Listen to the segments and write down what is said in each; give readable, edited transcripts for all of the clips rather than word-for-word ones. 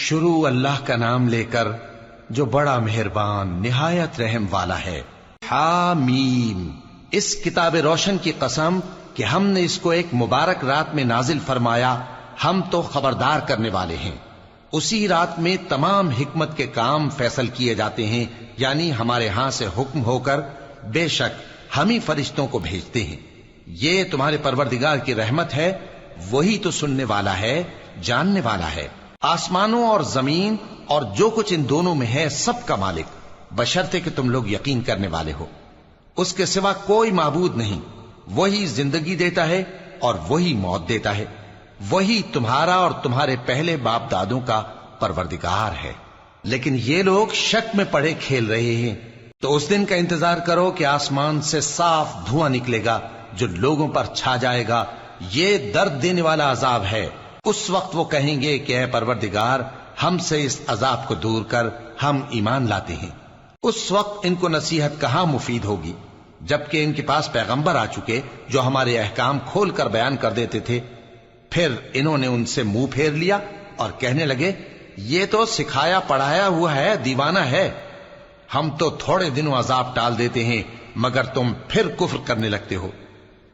شروع اللہ کا نام لے کر جو بڑا مہربان نہایت رحم والا ہے۔ حامیم، اس کتاب روشن کی قسم کہ ہم نے اس کو ایک مبارک رات میں نازل فرمایا، ہم تو خبردار کرنے والے ہیں۔ اسی رات میں تمام حکمت کے کام فیصل کیے جاتے ہیں، یعنی ہمارے ہاں سے حکم ہو کر بے شک ہم ہی فرشتوں کو بھیجتے ہیں۔ یہ تمہارے پروردگار کی رحمت ہے، وہی تو سننے والا ہے، جاننے والا ہے۔ آسمانوں اور زمین اور جو کچھ ان دونوں میں ہے سب کا مالک، بشرطے کہ تم لوگ یقین کرنے والے ہو۔ اس کے سوا کوئی معبود نہیں، وہی زندگی دیتا ہے اور وہی موت دیتا ہے، وہی تمہارا اور تمہارے پہلے باپ دادوں کا پروردگار ہے۔ لیکن یہ لوگ شک میں پڑے کھیل رہے ہیں، تو اس دن کا انتظار کرو کہ آسمان سے صاف دھواں نکلے گا جو لوگوں پر چھا جائے گا، یہ درد دینے والا عذاب ہے۔ اس وقت وہ کہیں گے کہ اے پروردگار، ہم سے اس عذاب کو دور کر، ہم ایمان لاتے ہیں۔ اس وقت ان کو نصیحت کہاں مفید ہوگی، جبکہ ان کے پاس پیغمبر آ چکے جو ہمارے احکام کھول کر بیان کر دیتے تھے۔ پھر انہوں نے ان سے منہ پھیر لیا اور کہنے لگے، یہ تو سکھایا پڑھایا ہوا ہے، دیوانہ ہے، ہم تو تھوڑے دنوں عذاب ٹال دیتے ہیں مگر تم پھر کفر کرنے لگتے ہو۔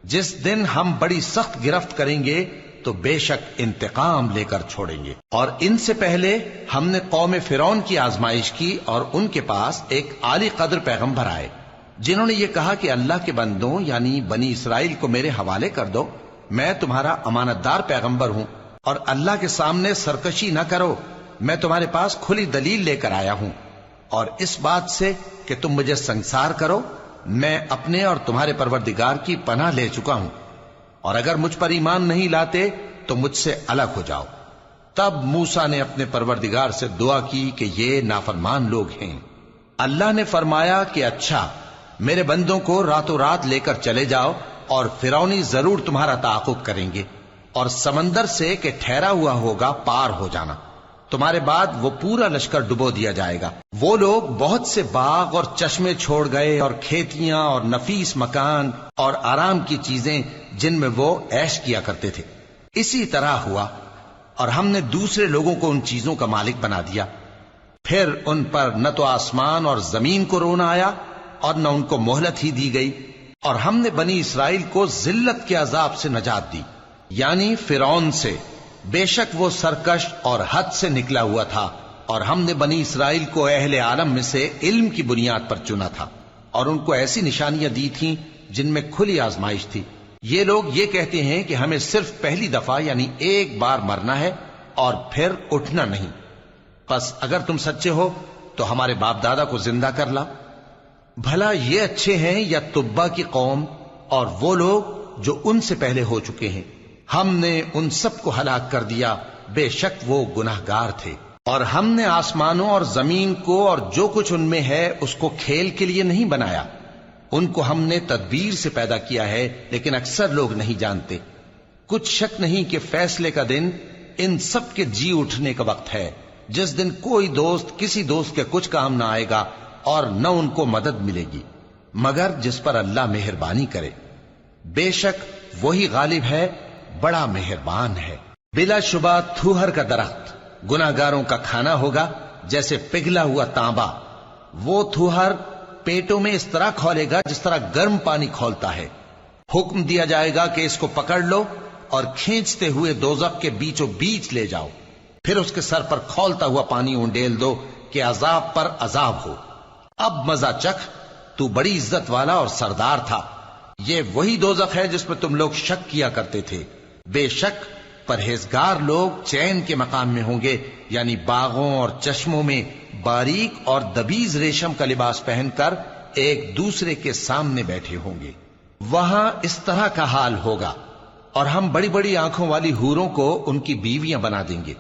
جس دن ہم بڑی سخت گرفت کریں گے تو بے شک انتقام لے کر چھوڑیں گے۔ اور ان سے پہلے ہم نے قوم فرعون کی آزمائش کی، اور ان کے پاس ایک عالی قدر پیغمبر آئے جنہوں نے یہ کہا کہ اللہ کے بندوں یعنی بنی اسرائیل کو میرے حوالے کر دو، میں تمہارا امانت دار پیغمبر ہوں، اور اللہ کے سامنے سرکشی نہ کرو، میں تمہارے پاس کھلی دلیل لے کر آیا ہوں، اور اس بات سے کہ تم مجھے سنگسار کرو، میں اپنے اور تمہارے پروردگار کی پناہ لے چکا ہوں، اور اگر مجھ پر ایمان نہیں لاتے تو مجھ سے الگ ہو جاؤ۔ تب موسیٰ نے اپنے پروردگار سے دعا کی کہ یہ نافرمان لوگ ہیں۔ اللہ نے فرمایا کہ اچھا، میرے بندوں کو راتوں رات لے کر چلے جاؤ، اور فرعونی ضرور تمہارا تعاقب کریں گے، اور سمندر سے کہ ٹھہرا ہوا ہوگا پار ہو جانا، تمہارے بعد وہ پورا لشکر ڈبو دیا جائے گا۔ وہ لوگ بہت سے باغ اور چشمے چھوڑ گئے، اور کھیتیاں اور نفیس مکان اور آرام کی چیزیں جن میں وہ عیش کیا کرتے تھے۔ اسی طرح ہوا، اور ہم نے دوسرے لوگوں کو ان چیزوں کا مالک بنا دیا۔ پھر ان پر نہ تو آسمان اور زمین کو رونا آیا، اور نہ ان کو مہلت ہی دی گئی، اور ہم نے بنی اسرائیل کو ذلت کے عذاب سے نجات دی، یعنی فرعون سے، بے شک وہ سرکش اور حد سے نکلا ہوا تھا، اور ہم نے بنی اسرائیل کو اہل عالم میں سے علم کی بنیاد پر چنا تھا، اور ان کو ایسی نشانیاں دی تھیں جن میں کھلی آزمائش تھی۔ یہ لوگ یہ کہتے ہیں کہ ہمیں صرف پہلی دفعہ یعنی ایک بار مرنا ہے اور پھر اٹھنا نہیں، پس اگر تم سچے ہو تو ہمارے باپ دادا کو زندہ کر لا۔ بھلا یہ اچھے ہیں یا تبا کی قوم اور وہ لوگ جو ان سے پہلے ہو چکے ہیں؟ ہم نے ان سب کو ہلاک کر دیا، بے شک وہ گناہگار تھے۔ اور ہم نے آسمانوں اور زمین کو اور جو کچھ ان میں ہے اس کو کھیل کے لیے نہیں بنایا، ان کو ہم نے تدبیر سے پیدا کیا ہے، لیکن اکثر لوگ نہیں جانتے۔ کچھ شک نہیں کہ فیصلے کا دن ان سب کے جی اٹھنے کا وقت ہے، جس دن کوئی دوست کسی دوست کے کچھ کام نہ آئے گا، اور نہ ان کو مدد ملے گی مگر جس پر اللہ مہربانی کرے، بے شک وہی غالب ہے، بڑا مہربان ہے۔ بلا شبہ تھوہر کا درخت گناہگاروں کا کھانا ہوگا، جیسے پگھلا ہوا تانبا۔ وہ تھوہر پیٹوں میں اس طرح کھولے گا جس طرح گرم پانی کھولتا ہے۔ حکم دیا جائے گا کہ اس کو پکڑ لو اور کھینچتے ہوئے دوزخ کے بیچوں بیچ لے جاؤ، پھر اس کے سر پر کھولتا ہوا پانی اونڈیل دو کہ عذاب پر عذاب ہو۔ اب مزہ چکھ، تو بڑی عزت والا اور سردار تھا۔ یہ وہی دوزخ ہے جس میں تم لوگ شک کیا کرتے تھے۔ بے شک پرہیزگار لوگ چین کے مقام میں ہوں گے، یعنی باغوں اور چشموں میں باریک اور دبیز ریشم کا لباس پہن کر ایک دوسرے کے سامنے بیٹھے ہوں گے۔ وہاں اس طرح کا حال ہوگا، اور ہم بڑی بڑی آنکھوں والی حوروں کو ان کی بیویاں بنا دیں گے۔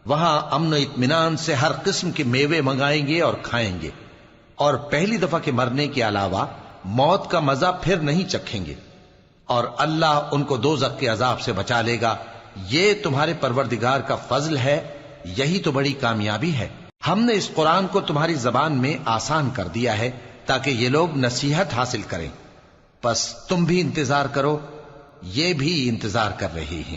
وہاں امن و اطمینان سے ہر قسم کے میوے منگائیں گے اور کھائیں گے، اور پہلی دفعہ کے مرنے کے علاوہ موت کا مزہ پھر نہیں چکھیں گے، اور اللہ ان کو دوزخ کے عذاب سے بچا لے گا۔ یہ تمہارے پروردگار کا فضل ہے، یہی تو بڑی کامیابی ہے۔ ہم نے اس قرآن کو تمہاری زبان میں آسان کر دیا ہے تاکہ یہ لوگ نصیحت حاصل کریں، پس تم بھی انتظار کرو، یہ بھی انتظار کر رہے ہیں۔